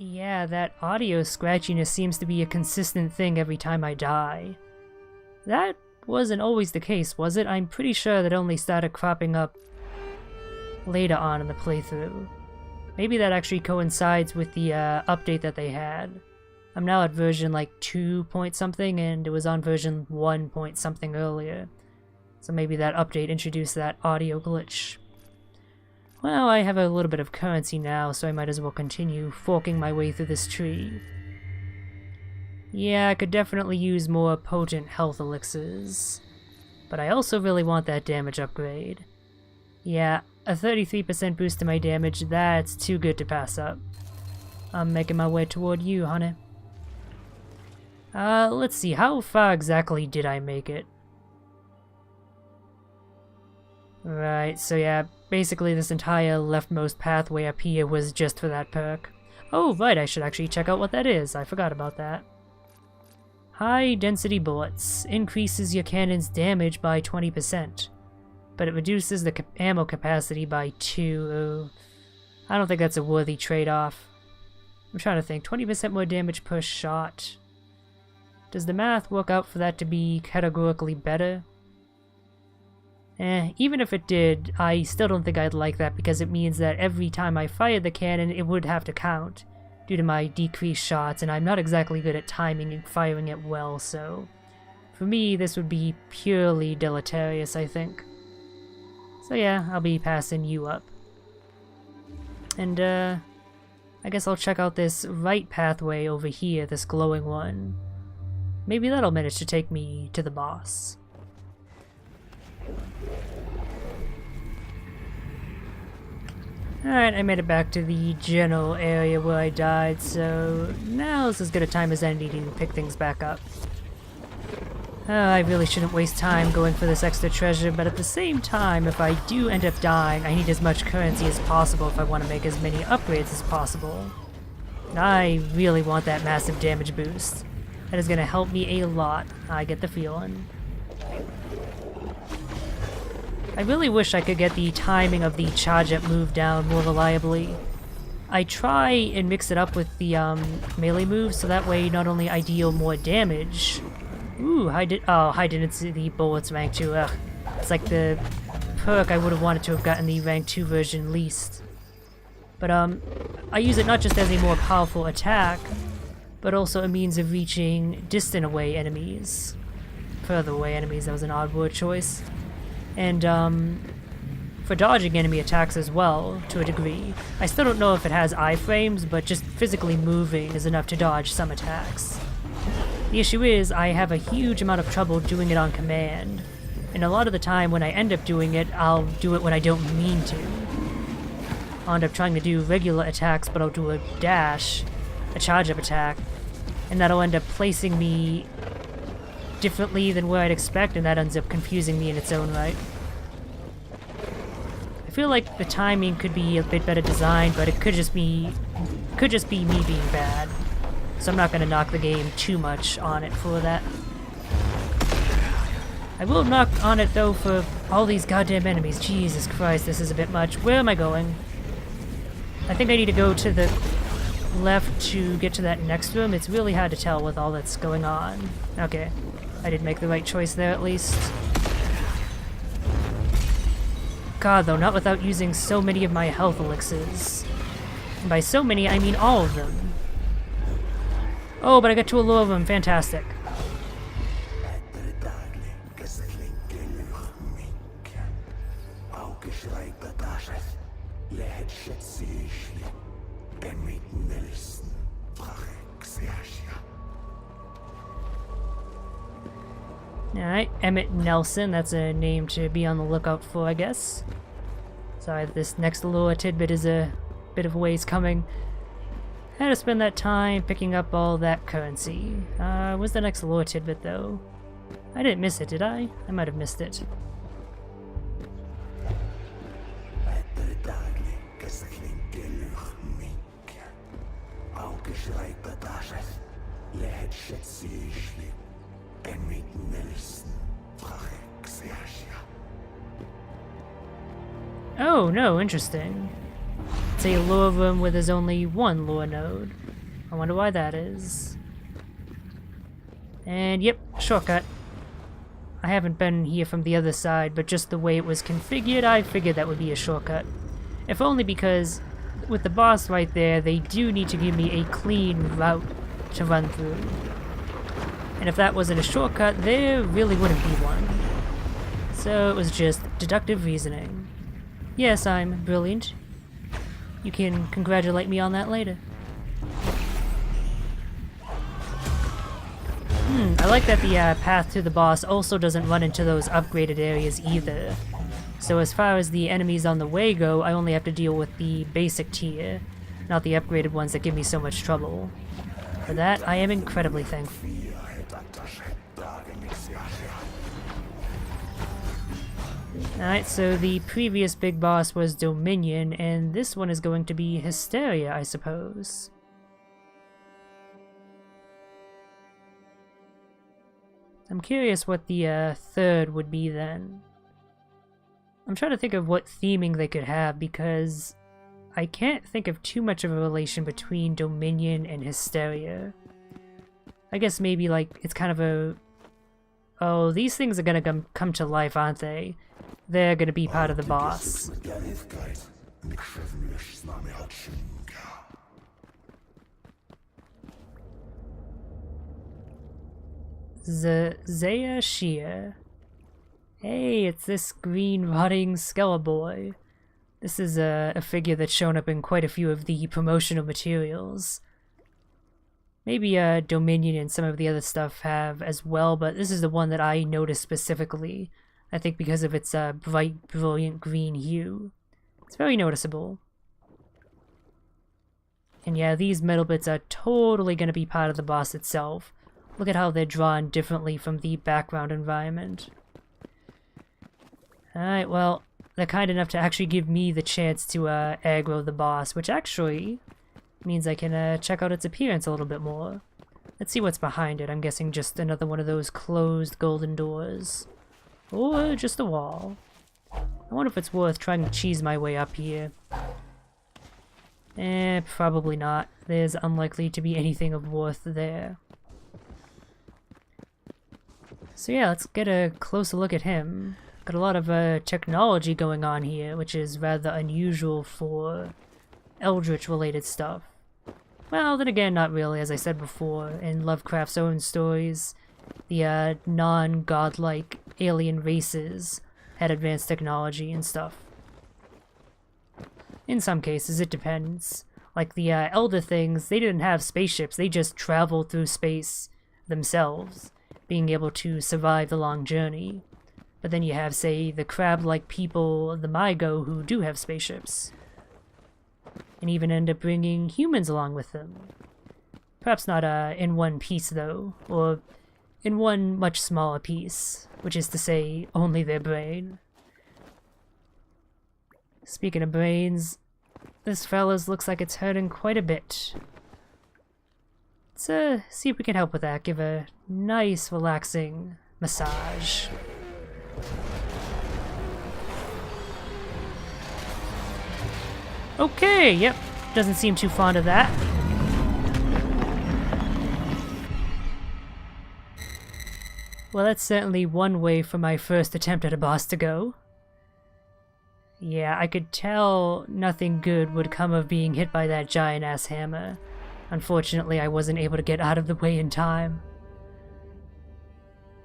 Yeah, that audio scratchiness seems to be a consistent thing every time I die. That wasn't always the case, was it? I'm pretty sure that only started cropping up later on in the playthrough. Maybe that actually coincides with the update that they had. I'm now at version like 2 point something, and it was on version 1 point something earlier. So maybe that update introduced that audio glitch. Well, I have a little bit of currency now, so I might as well continue forking my way through this tree. Yeah, I could definitely use more potent health elixirs. But I also really want that damage upgrade. Yeah, a 33% boost to my damage, that's too good to pass up. I'm making my way toward you, honey. Let's see, how far exactly did I make it? Right, so yeah, basically this entire leftmost pathway up here was just for that perk. Oh, right, I should actually check out what that is. I forgot about that. High density bullets increases your cannon's damage by 20%, but it reduces the ammo capacity by 2. I don't think that's a worthy trade-off. I'm trying to think. 20% more damage per shot. Does the math work out for that to be categorically better? Even if it did, I still don't think I'd like that because it means that every time I fired the cannon, it would have to count due to my decreased shots, and I'm not exactly good at timing and firing it well, so for me, this would be purely deleterious, I think. So yeah, I'll be passing you up. And, I guess I'll check out this right pathway over here, this glowing one. Maybe that'll manage to take me to the boss. Alright, I made it back to the general area where I died, so now's as good a time as any to pick things back up. I really shouldn't waste time going for this extra treasure, but at the same time, if I do end up dying, I need as much currency as possible if I want to make as many upgrades as possible. And I really want that massive damage boost. That is going to help me a lot, I get the feeling. I really wish I could get the timing of the charge-up move down more reliably. I try and mix it up with the melee move, so that way not only I deal more damage. Ooh, high density bullets rank 2. Ugh. It's like the perk I would have wanted to have gotten the rank 2 version least. But I use it not just as a more powerful attack, but also a means of reaching distant away enemies. Further away enemies, that was an odd word choice. And for dodging enemy attacks as well, to a degree. I still don't know if it has iframes, but just physically moving is enough to dodge some attacks. The issue is, I have a huge amount of trouble doing it on command, and a lot of the time when I end up doing it, I'll do it when I don't mean to. I'll end up trying to do regular attacks, but I'll do a dash, a charge-up attack, and that'll end up placing me differently than where I'd expect, and that ends up confusing me in its own right. I feel like the timing could be a bit better designed, but it could just be me being bad. So I'm not going to knock the game too much on it for that. I will knock on it though for all these goddamn enemies. Jesus Christ, this is a bit much. Where am I going? I think I need to go to the left to get to that next room. It's really hard to tell with all that's going on. Okay. I did make the right choice there, at least. God, though, not without using so many of my health elixirs. And by so many, I mean all of them. Oh, but I got to a low of them. Fantastic. Alright, Emmett Nelson, that's a name to be on the lookout for, I guess. Sorry, this next lure tidbit is a bit of ways coming. I had to spend that time picking up all that currency. Where's the next lore tidbit, though? I didn't miss it, did I? I might have missed it. Oh, no, interesting. It's a lure room where there's only one lure node. I wonder why that is. And yep, shortcut. I haven't been here from the other side, but just the way it was configured, I figured that would be a shortcut. If only because, with the boss right there, they do need to give me a clean route to run through. And if that wasn't a shortcut, there really wouldn't be one. So it was just deductive reasoning. Yes, I'm brilliant. You can congratulate me on that later. I like that the path to the boss also doesn't run into those upgraded areas either. So as far as the enemies on the way go, I only have to deal with the basic tier, not the upgraded ones that give me so much trouble. For that, I am incredibly thankful. Alright, so the previous big boss was Dominion, and this one is going to be Hysteria, I suppose. I'm curious what the third would be then. I'm trying to think of what theming they could have, because I can't think of too much of a relation between Dominion and Hysteria. I guess maybe like it's kind of a... Oh, these things are gonna come to life, aren't they? They're gonna be part of the boss. Llaeyea. Hey, it's this green rotting Skeletor. This is a figure that's shown up in quite a few of the promotional materials. Maybe Dominion and some of the other stuff have as well, but this is the one that I noticed specifically. I think because of its bright, brilliant green hue. It's very noticeable. And yeah, these metal bits are totally going to be part of the boss itself. Look at how they're drawn differently from the background environment. Alright, well, they're kind enough to actually give me the chance to aggro the boss, which actually means I can check out its appearance a little bit more. Let's see what's behind it. I'm guessing just another one of those closed golden doors. Or just a wall. I wonder if it's worth trying to cheese my way up here. Probably not. There's unlikely to be anything of worth there. So yeah, let's get a closer look at him. Got a lot of technology going on here, which is rather unusual for Eldritch-related stuff. Well, then again, not really, as I said before. In Lovecraft's own stories, the non-godlike alien races had advanced technology and stuff. In some cases, it depends. Like the Elder things, they didn't have spaceships, they just traveled through space themselves, being able to survive the long journey. But then you have, say, the crab-like people, the Mygo, who do have spaceships. And even end up bringing humans along with them. Perhaps not in one piece, though, or in one much smaller piece, which is to say, only their brain. Speaking of brains, this fella's looks like it's hurting quite a bit. Let's see if we can help with that. Give a nice, relaxing massage. Okay, yep. Doesn't seem too fond of that. Well, that's certainly one way for my first attempt at a boss to go. Yeah, I could tell nothing good would come of being hit by that giant-ass hammer. Unfortunately, I wasn't able to get out of the way in time.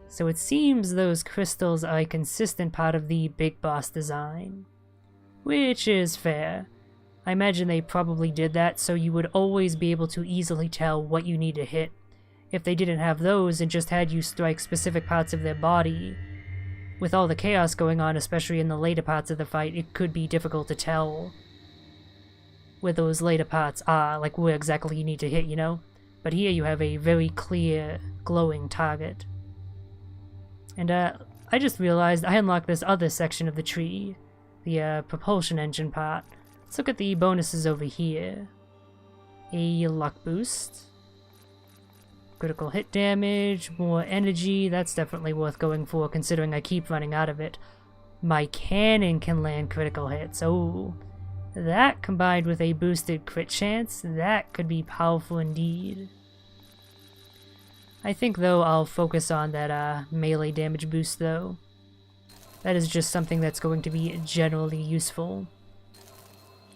So it seems those crystals are a consistent part of the big boss design. Which is fair. I imagine they probably did that so you would always be able to easily tell what you need to hit. If they didn't have those and just had you strike specific parts of their body, with all the chaos going on, especially in the later parts of the fight, it could be difficult to tell where those later parts are, like where exactly you need to hit, you know? But here you have a very clear, glowing target. And I just realized I unlocked this other section of the tree, the propulsion engine part. Let's look at the bonuses over here. A luck boost. Critical hit damage, more energy, that's definitely worth going for considering I keep running out of it. My cannon can land critical hits, oh. That combined with a boosted crit chance, that could be powerful indeed. I think though I'll focus on that melee damage boost though. That is just something that's going to be generally useful.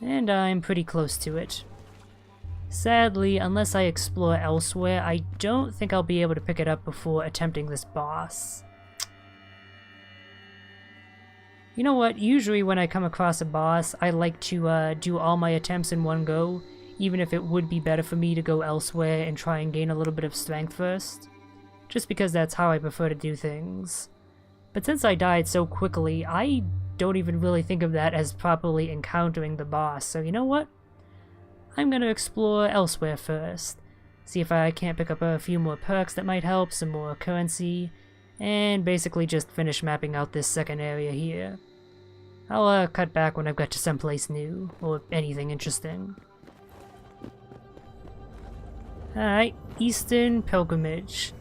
And I'm pretty close to it. Sadly, unless I explore elsewhere, I don't think I'll be able to pick it up before attempting this boss. You know what, usually when I come across a boss, I like to do all my attempts in one go, even if it would be better for me to go elsewhere and try and gain a little bit of strength first. Just because that's how I prefer to do things. But since I died so quickly, I don't even really think of that as properly encountering the boss, so you know what? I'm gonna explore elsewhere first. See if I can't pick up a few more perks that might help, some more currency, and basically just finish mapping out this second area here. I'll cut back when I've got to someplace new, or anything interesting. Alright, Eastern Pilgrimage.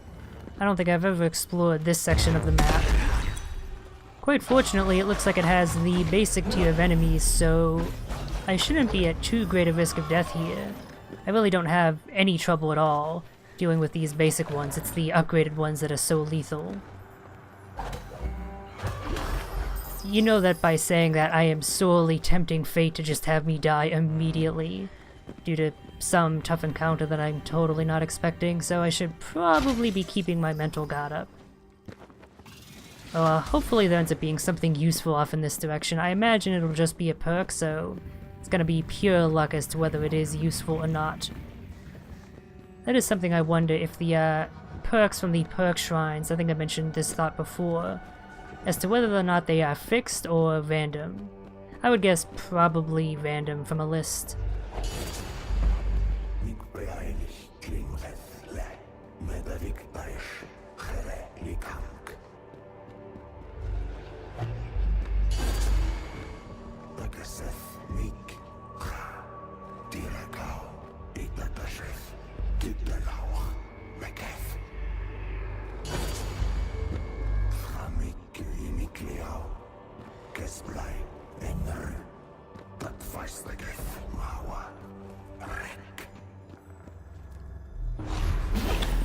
I don't think I've ever explored this section of the map. Quite fortunately, it looks like it has the basic tier of enemies, so I shouldn't be at too great a risk of death here. I really don't have any trouble at all dealing with these basic ones. It's the upgraded ones that are so lethal. You know that by saying that, I am sorely tempting fate to just have me die immediately due to some tough encounter that I'm totally not expecting, so I should probably be keeping my mental guard up. Hopefully there ends up being something useful off in this direction. I imagine it'll just be a perk, so it's gonna be pure luck as to whether it is useful or not. That is something I wonder if the perks from the perk shrines, I think I mentioned this thought before, as to whether or not they are fixed or random. I would guess probably random from a list.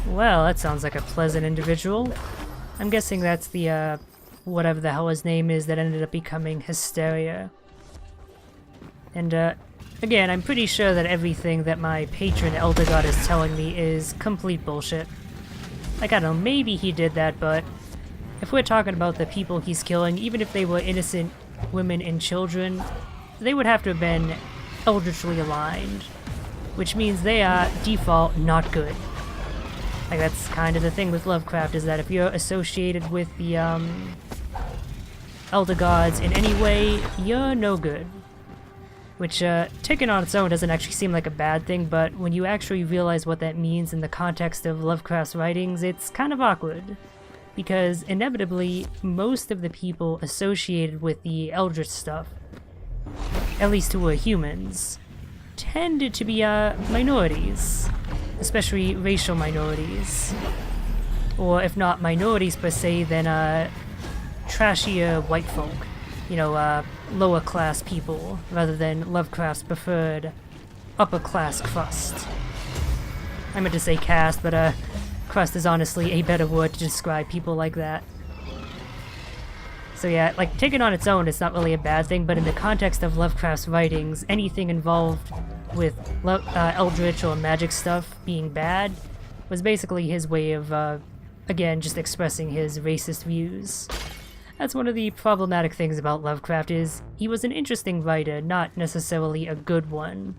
Well, that sounds like a pleasant individual. I'm guessing that's the, whatever the hell his name is that ended up becoming Hysteria. And, again, I'm pretty sure that everything that my patron Elder God is telling me is complete bullshit. Like, I don't know, maybe he did that, but if we're talking about the people he's killing, even if they were innocent women and children, they would have to have been eldritchly aligned, which means they are, default, not good. Like, that's kind of the thing with Lovecraft, is that if you're associated with the, Elder Gods in any way, you're no good. Which, taken on its own doesn't actually seem like a bad thing, but when you actually realize what that means in the context of Lovecraft's writings, it's kind of awkward. Because, inevitably, most of the people associated with the Eldritch stuff, at least who were humans, tended to be, minorities. Especially racial minorities. Or if not minorities per se, then trashier white folk. You know, lower class people, rather than Lovecraft's preferred upper class crust. I meant to say caste, but crust is honestly a better word to describe people like that. So yeah, like, taken on its own, it's not really a bad thing, but in the context of Lovecraft's writings, anything involved with eldritch or magic stuff being bad was basically his way of, again, just expressing his racist views. That's one of the problematic things about Lovecraft, is he was an interesting writer, not necessarily a good one.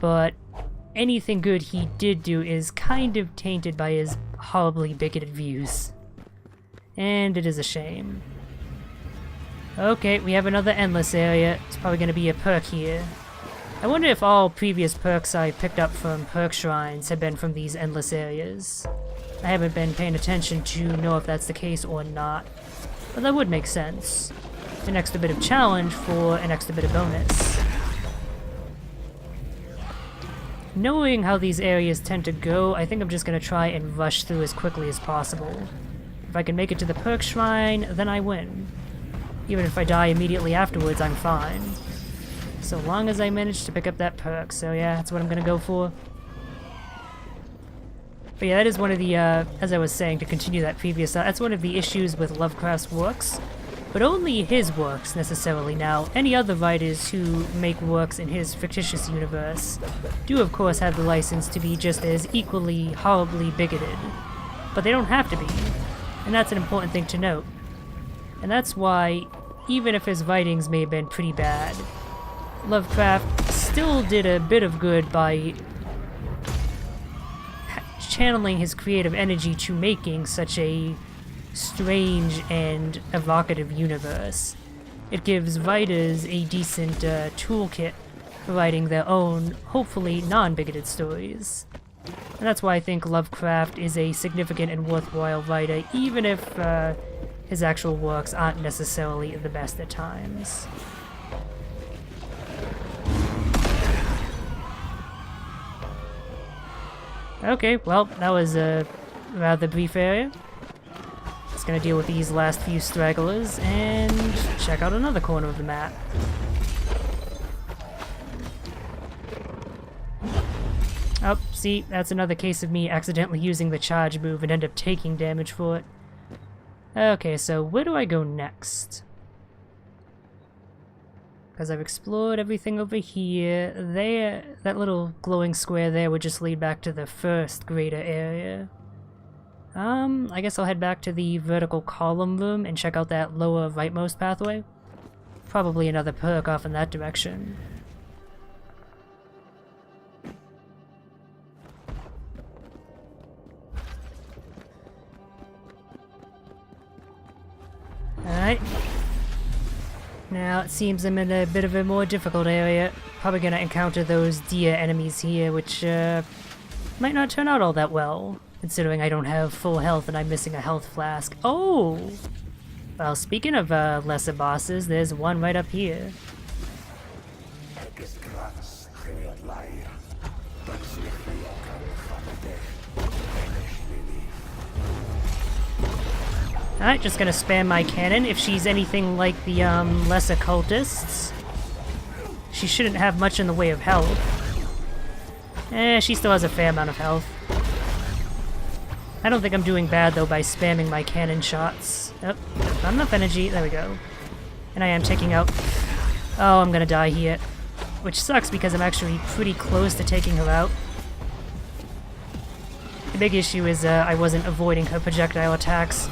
But anything good he did do is kind of tainted by his horribly bigoted views. And it is a shame. Okay, we have another endless area. It's probably going to be a perk here. I wonder if all previous perks I picked up from perk shrines have been from these endless areas. I haven't been paying attention to know if that's the case or not, but that would make sense. An extra bit of challenge for an extra bit of bonus. Knowing how these areas tend to go, I think I'm just going to try and rush through as quickly as possible. If I can make it to the perk shrine, then I win. Even if I die immediately afterwards, I'm fine. So long as I manage to pick up that perk, so yeah, that's what I'm gonna go for. But yeah, that is one of the, as I was saying, to continue that previous, that's one of the issues with Lovecraft's works. But only his works, necessarily. Now, any other writers who make works in his fictitious universe do of course have the license to be just as equally horribly bigoted. But they don't have to be. And that's an important thing to note. And that's why, even if his writings may have been pretty bad, Lovecraft still did a bit of good by channeling his creative energy to making such a strange and evocative universe. It gives writers a decent toolkit for writing their own, hopefully non-bigoted stories. And that's why I think Lovecraft is a significant and worthwhile writer, even if his actual works aren't necessarily the best at times. Okay, well, that was a rather brief area. Just gonna deal with these last few stragglers and check out another corner of the map. Oh, see, that's another case of me accidentally using the charge move and end up taking damage for it. Okay, so where do I go next? Because I've explored everything over here. There, that little glowing square there would just lead back to the first greater area. I guess I'll head back to the vertical column room and check out that lower rightmost pathway. Probably another perk off in that direction. Alright. Now it seems I'm in a bit of a more difficult area. Probably gonna encounter those deer enemies here, which might not turn out all that well, considering I don't have full health and I'm missing a health flask. Oh! Well, speaking of lesser bosses, there's one right up here. Alright, just gonna spam my cannon. If she's anything like the lesser cultists, she shouldn't have much in the way of health. She still has a fair amount of health. I don't think I'm doing bad though by spamming my cannon shots. Oh, not enough energy, there we go. And I am taking out... Oh, I'm gonna die here. Which sucks because I'm actually pretty close to taking her out. The big issue is I wasn't avoiding her projectile attacks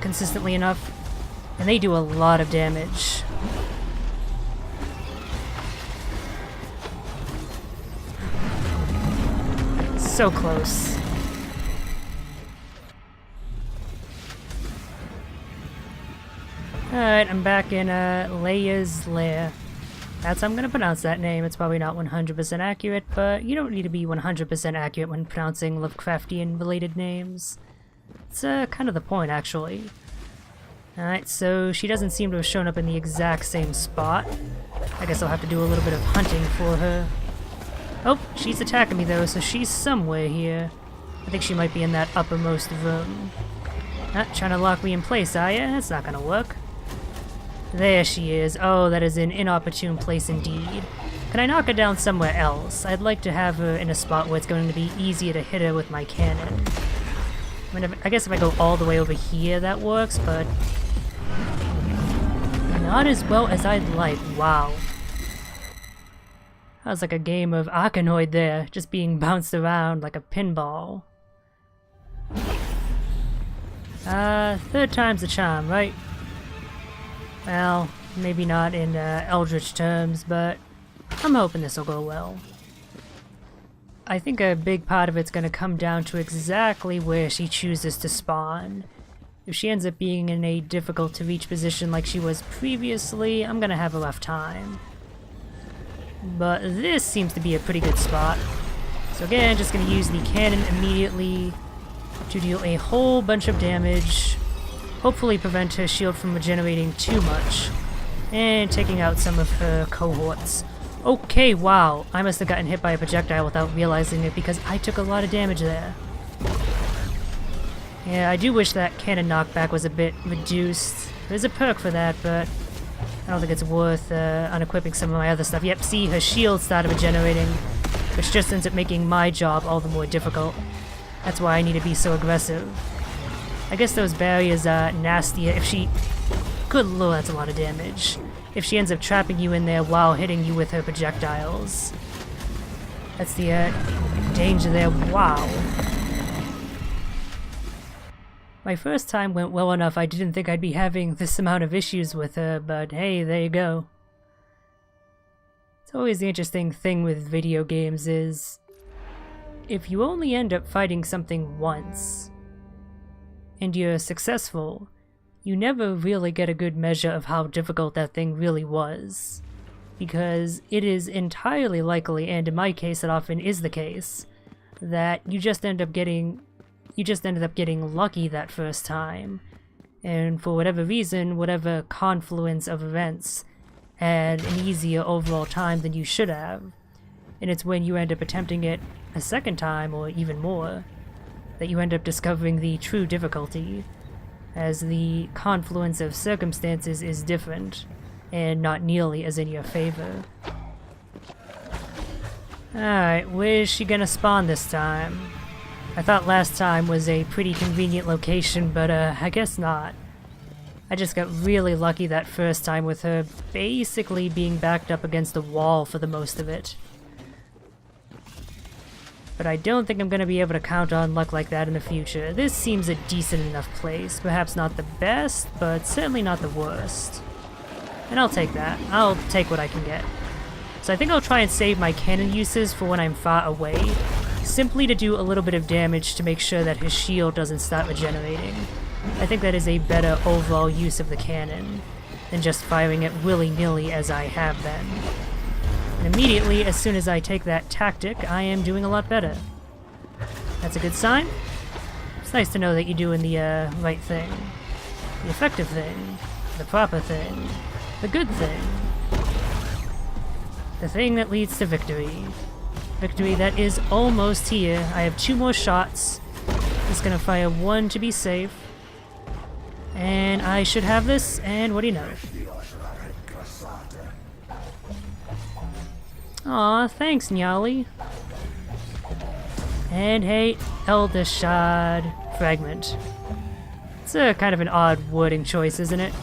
consistently enough, and they do a lot of damage. So close. Alright, I'm back in Llaiyea's Lair. That's how I'm gonna pronounce that name. It's probably not 100% accurate, but you don't need to be 100% accurate when pronouncing Lovecraftian related names. It's kind of the point, actually. Alright, so she doesn't seem to have shown up in the exact same spot. I guess I'll have to do a little bit of hunting for her. Oh, she's attacking me though, so she's somewhere here. I think she might be in that uppermost room. Trying to lock me in place, are ya? That's not gonna work. There she is. Oh, that is an inopportune place indeed. Can I knock her down somewhere else? I'd like to have her in a spot where it's going to be easier to hit her with my cannon. I mean, I guess if I go all the way over here, that works, but not as well as I'd like. Wow. That was like a game of Arkanoid there, just being bounced around like a pinball. Third time's the charm, right? Well, maybe not in Eldritch terms, but I'm hoping this'll go well. I think a big part of it's going to come down to exactly where she chooses to spawn. If she ends up being in a difficult to reach position like she was previously, I'm going to have a rough time. But this seems to be a pretty good spot. So again, just going to use the cannon immediately to deal a whole bunch of damage. Hopefully prevent her shield from regenerating too much. And taking out some of her cohorts. Okay, wow. I must have gotten hit by a projectile without realizing it because I took a lot of damage there. Yeah, I do wish that cannon knockback was a bit reduced. There's a perk for that, but I don't think it's worth unequipping some of my other stuff. Yep, see, her shield started regenerating, which just ends up making my job all the more difficult. That's why I need to be so aggressive. I guess those barriers are nastier if she... Good lord, that's a lot of damage. If she ends up trapping you in there while hitting you with her projectiles. That's the danger there. Wow. My first time went well enough, I didn't think I'd be having this amount of issues with her, but hey, there you go. It's always the interesting thing with video games is, if you only end up fighting something once, and you're successful, you never really get a good measure of how difficult that thing really was. Because it is entirely likely, and in my case it often is the case, that you just ended up getting lucky that first time, and for whatever reason, whatever confluence of events had an easier overall time than you should have, and it's when you end up attempting it a second time, or even more, that you end up discovering the true difficulty, as the confluence of circumstances is different, and not nearly as in your favor. Alright, where's she gonna spawn this time? I thought last time was a pretty convenient location, but I guess not. I just got really lucky that first time with her basically being backed up against the wall for the most of it. But I don't think I'm going to be able to count on luck like that in the future. This seems a decent enough place. Perhaps not the best, but certainly not the worst. And I'll take that. I'll take what I can get. So I think I'll try and save my cannon uses for when I'm far away, simply to do a little bit of damage to make sure that his shield doesn't start regenerating. I think that is a better overall use of the cannon than just firing it willy-nilly as I have been. And immediately, as soon as I take that tactic, I am doing a lot better. That's a good sign. It's nice to know that you're doing the right thing. The effective thing. The proper thing. The good thing. The thing that leads to victory. Victory that is almost here. I have 2 more shots. Just gonna fire 1 to be safe. And I should have this, and what do you know? Aw, thanks, Llaeyea. And hey, Elder Shard Fragment. It's a kind of an odd wording choice, isn't it?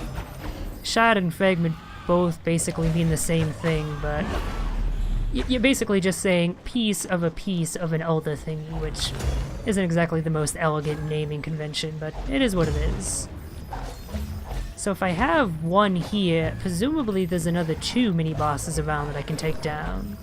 Shard and Fragment both basically mean the same thing, but you're basically just saying piece of an Elder thingy, which isn't exactly the most elegant naming convention, but it is what it is. So if I have 1 here, presumably there's another 2 mini-bosses around that I can take down.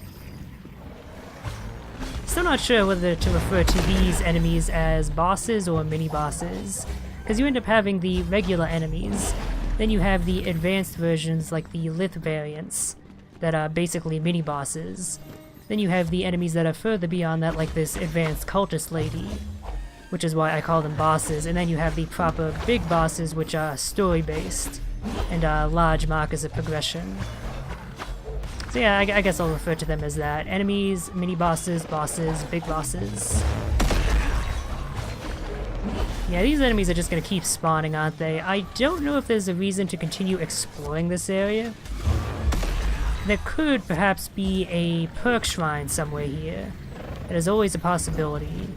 Still not sure whether to refer to these enemies as bosses or mini-bosses, because you end up having the regular enemies, then you have the advanced versions like the Lith variants, that are basically mini-bosses. Then you have the enemies that are further beyond that, like this advanced cultist lady, which is why I call them bosses, and then you have the proper big bosses, which are story-based, and are large markers of progression. So yeah, I guess I'll refer to them as that. Enemies, mini-bosses, bosses, big bosses. Yeah, these enemies are just gonna keep spawning, aren't they? I don't know if there's a reason to continue exploring this area. There could perhaps be a perk shrine somewhere here. That is always a possibility.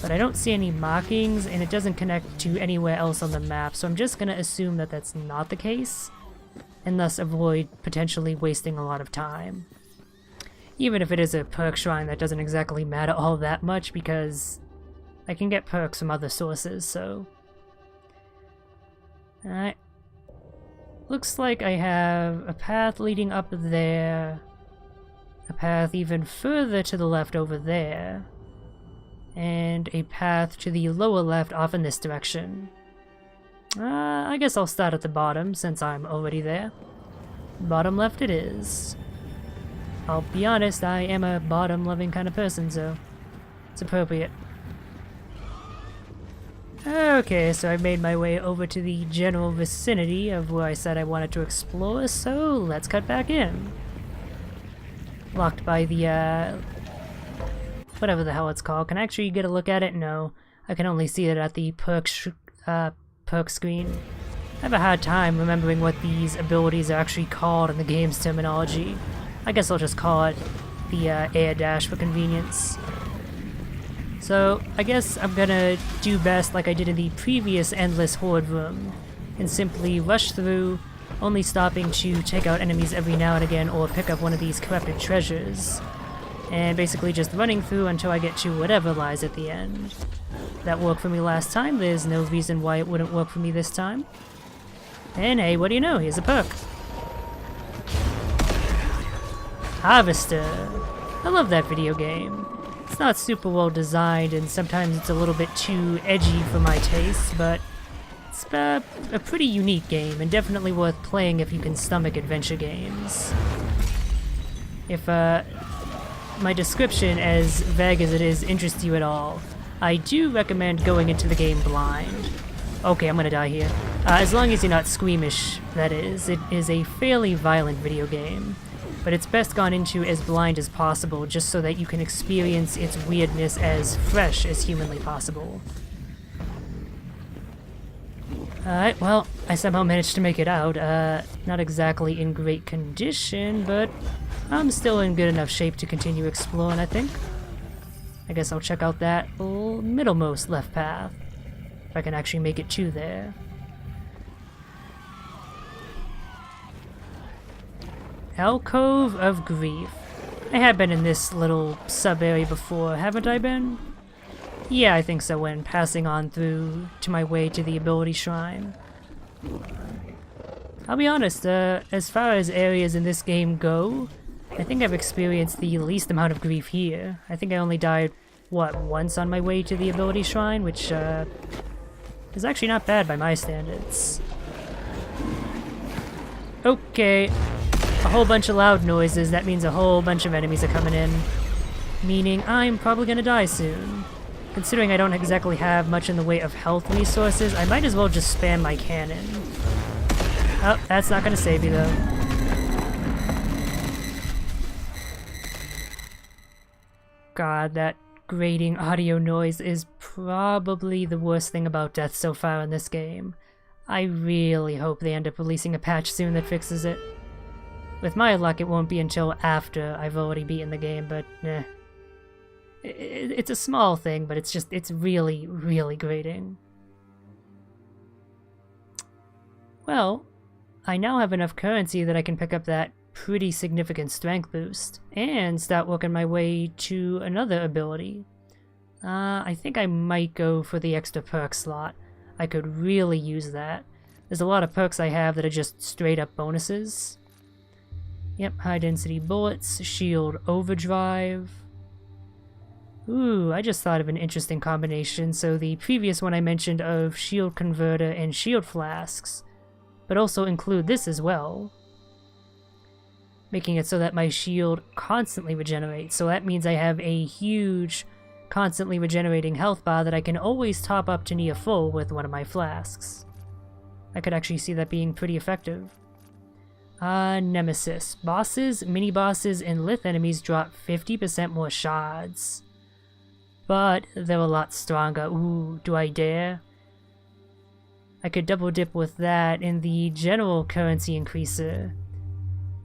But I don't see any markings, and it doesn't connect to anywhere else on the map, so I'm just gonna assume that that's not the case, and thus avoid potentially wasting a lot of time. Even if it is a perk shrine, that doesn't exactly matter all that much, because I can get perks from other sources, so... Alright. Looks like I have a path leading up there, a path even further to the left over there, and a path to the lower left off in this direction. I guess I'll start at the bottom, since I'm already there. Bottom left it is. I'll be honest, I am a bottom-loving kind of person, so it's appropriate. Okay, so I've made my way over to the general vicinity of where I said I wanted to explore, so let's cut back in. Locked by the, whatever the hell it's called. Can I actually get a look at it? No. I can only see it at the perk screen. I have a hard time remembering what these abilities are actually called in the game's terminology. I guess I'll just call it the air dash for convenience. So I guess I'm gonna do best like I did in the previous Endless Horde room, and simply rush through, only stopping to take out enemies every now and again or pick up one of these corrupted treasures, and basically just running through until I get to whatever lies at the end. That worked for me last time, there's no reason why it wouldn't work for me this time. And hey, what do you know, here's a perk. Harvester. I love that video game. It's not super well designed and sometimes it's a little bit too edgy for my taste, but it's a pretty unique game and definitely worth playing if you can stomach adventure games. If my description, as vague as it is, interests you at all, I do recommend going into the game blind. Okay, I'm gonna die here. As long as you're not squeamish, that is. It is a fairly violent video game, but it's best gone into as blind as possible just so that you can experience its weirdness as fresh as humanly possible. Alright, well, I somehow managed to make it out. Not exactly in great condition, but I'm still in good enough shape to continue exploring, I think. I guess I'll check out that middlemost left path, if I can actually make it to there. Alcove of Grief. I have been in this little sub-area before, haven't I been? Yeah, I think so, when passing on through to my way to the ability shrine. I'll be honest, as far as areas in this game go, I think I've experienced the least amount of grief here. I think I only died, what, once on my way to the ability shrine, which, is actually not bad by my standards. Okay, a whole bunch of loud noises, that means a whole bunch of enemies are coming in. Meaning I'm probably gonna die soon. Considering I don't exactly have much in the way of health resources, I might as well just spam my cannon. Oh, that's not gonna save you though. God, that grating audio noise is probably the worst thing about death so far in this game. I really hope they end up releasing a patch soon that fixes it. With my luck, it won't be until after I've already beaten the game, but eh. It's a small thing, but it's really, really grating. Well, I now have enough currency that I can pick up that pretty significant strength boost, and start working my way to another ability. I think I might go for the extra perk slot. I could really use that. There's a lot of perks I have that are just straight up bonuses. Yep, high density bullets, shield overdrive. Ooh, I just thought of an interesting combination. So the previous one I mentioned of shield converter and shield flasks, but also include this as well, making it so that my shield constantly regenerates. So that means I have a huge, constantly regenerating health bar that I can always top up to near full with one of my flasks. I could actually see that being pretty effective. Nemesis. Bosses, mini-bosses, and lith enemies drop 50% more shards. But they're a lot stronger. Ooh, do I dare? I could double dip with that in the general currency increaser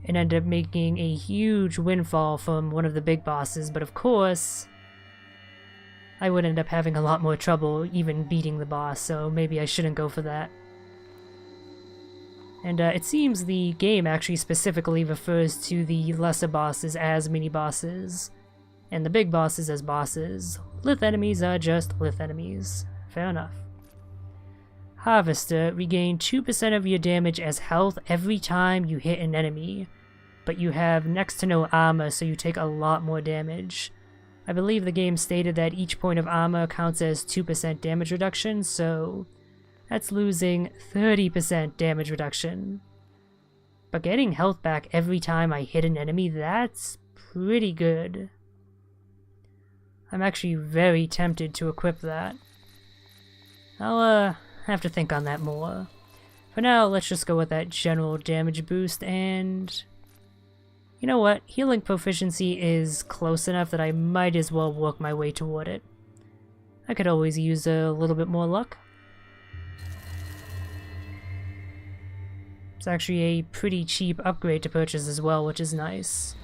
and end up making a huge windfall from one of the big bosses, but of course I would end up having a lot more trouble even beating the boss, so maybe I shouldn't go for that. And it seems the game actually specifically refers to the lesser bosses as mini-bosses, and the big bosses as bosses. Lith enemies are just lith enemies. Fair enough. Harvester. Regain 2% of your damage as health every time you hit an enemy, but you have next to no armor, so you take a lot more damage. I believe the game stated that each point of armor counts as 2% damage reduction, so that's losing 30% damage reduction. But getting health back every time I hit an enemy, that's pretty good. I'm actually very tempted to equip that. I'll have to think on that more. For now, let's just go with that general damage boost, and you know what? Healing proficiency is close enough that I might as well work my way toward it. I could always use a little bit more luck. It's actually a pretty cheap upgrade to purchase as well, which is nice.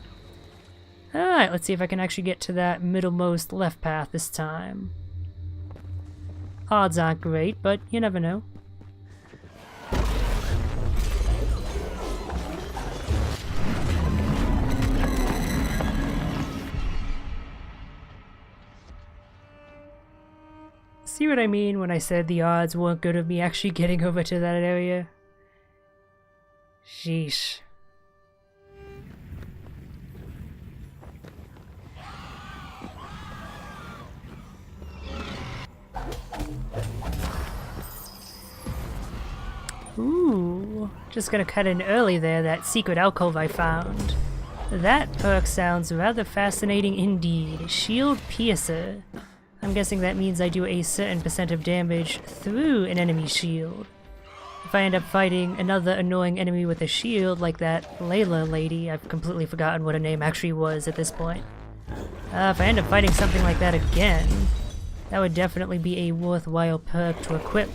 Alright, let's see if I can actually get to that middlemost left path this time. Odds aren't great, but you never know. See what I mean when I said the odds weren't good of me actually getting over to that area? Sheesh. Ooh, just gonna cut in early there, that secret alcove I found. That perk sounds rather fascinating indeed. Shield Piercer. I'm guessing that means I do a certain percent of damage through an enemy's shield. If I end up fighting another annoying enemy with a shield like that Llaeyea lady, I've completely forgotten what her name actually was at this point. If I end up fighting something like that again, that would definitely be a worthwhile perk to equip.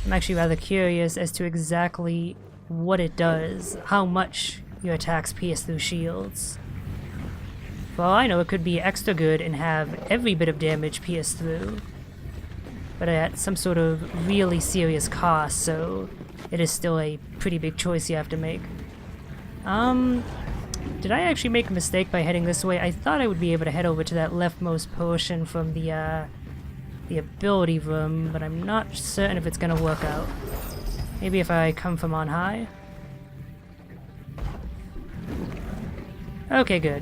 I'm actually rather curious as to exactly what it does, how much your attacks pierce through shields. For all I know, it could be extra good and have every bit of damage pierce through, but at some sort of really serious cost, so it is still a pretty big choice you have to make. Did I actually make a mistake by heading this way? I thought I would be able to head over to that leftmost portion from the ability room, but I'm not certain if it's gonna work out. Maybe if I come from on high? Okay, good.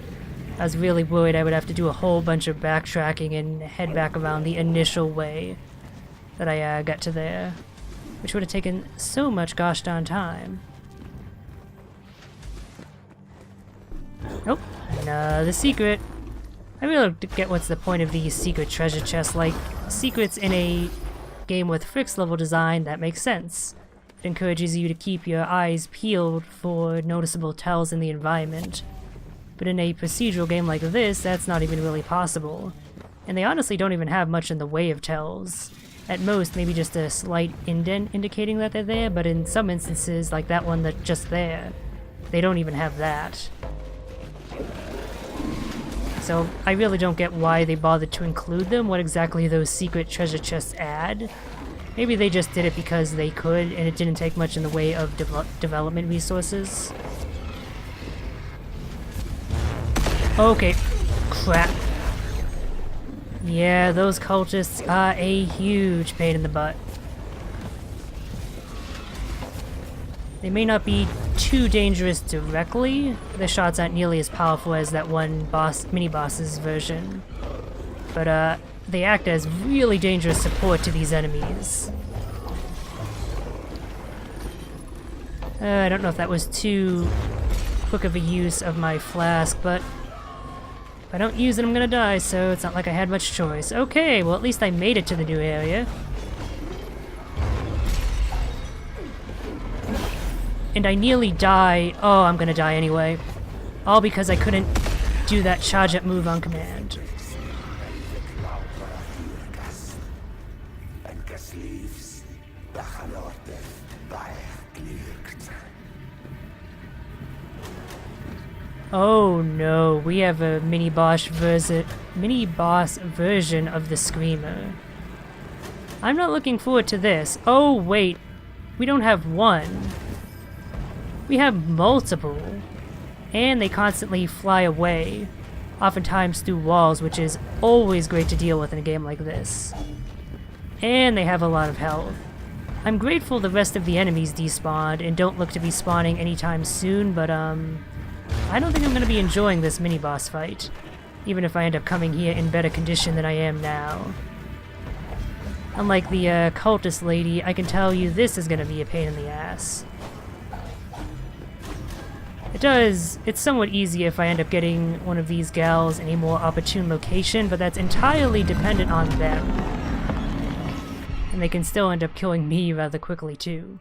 I was really worried I would have to do a whole bunch of backtracking and head back around the initial way that I got to there, which would have taken so much gosh darn time. Nope, another secret. I really don't get what's the point of these secret treasure chests. Like, secrets in a game with Frick's level design, that makes sense. It encourages you to keep your eyes peeled for noticeable tells in the environment. But in a procedural game like this, that's not even really possible. And they honestly don't even have much in the way of tells. At most, maybe just a slight indent indicating that they're there, but in some instances, like that one that's just there, they don't even have that. So I really don't get why they bothered to include them, what exactly those secret treasure chests add. Maybe they just did it because they could, and it didn't take much in the way of development resources. Okay, crap. Yeah, those cultists are a huge pain in the butt. They may not be too dangerous directly, their shots aren't nearly as powerful as that one mini-boss's version, but they act as really dangerous support to these enemies. I don't know if that was too quick of a use of my flask, but if I don't use it, I'm gonna die, so it's not like I had much choice. Okay, well at least I made it to the new area. And I nearly die. Oh, I'm gonna die anyway. All because I couldn't do that charge up move on command. Oh no, we have a mini-boss version of the Screamer. I'm not looking forward to this. Oh wait, we don't have one. We have multiple. And they constantly fly away, oftentimes through walls, which is always great to deal with in a game like this. And they have a lot of health. I'm grateful the rest of the enemies despawned and don't look to be spawning anytime soon, but I don't think I'm going to be enjoying this mini-boss fight, even if I end up coming here in better condition than I am now. Unlike the cultist lady, I can tell you this is going to be a pain in the ass. It's somewhat easy if I end up getting one of these gals in a more opportune location, but that's entirely dependent on them. And they can still end up killing me rather quickly too.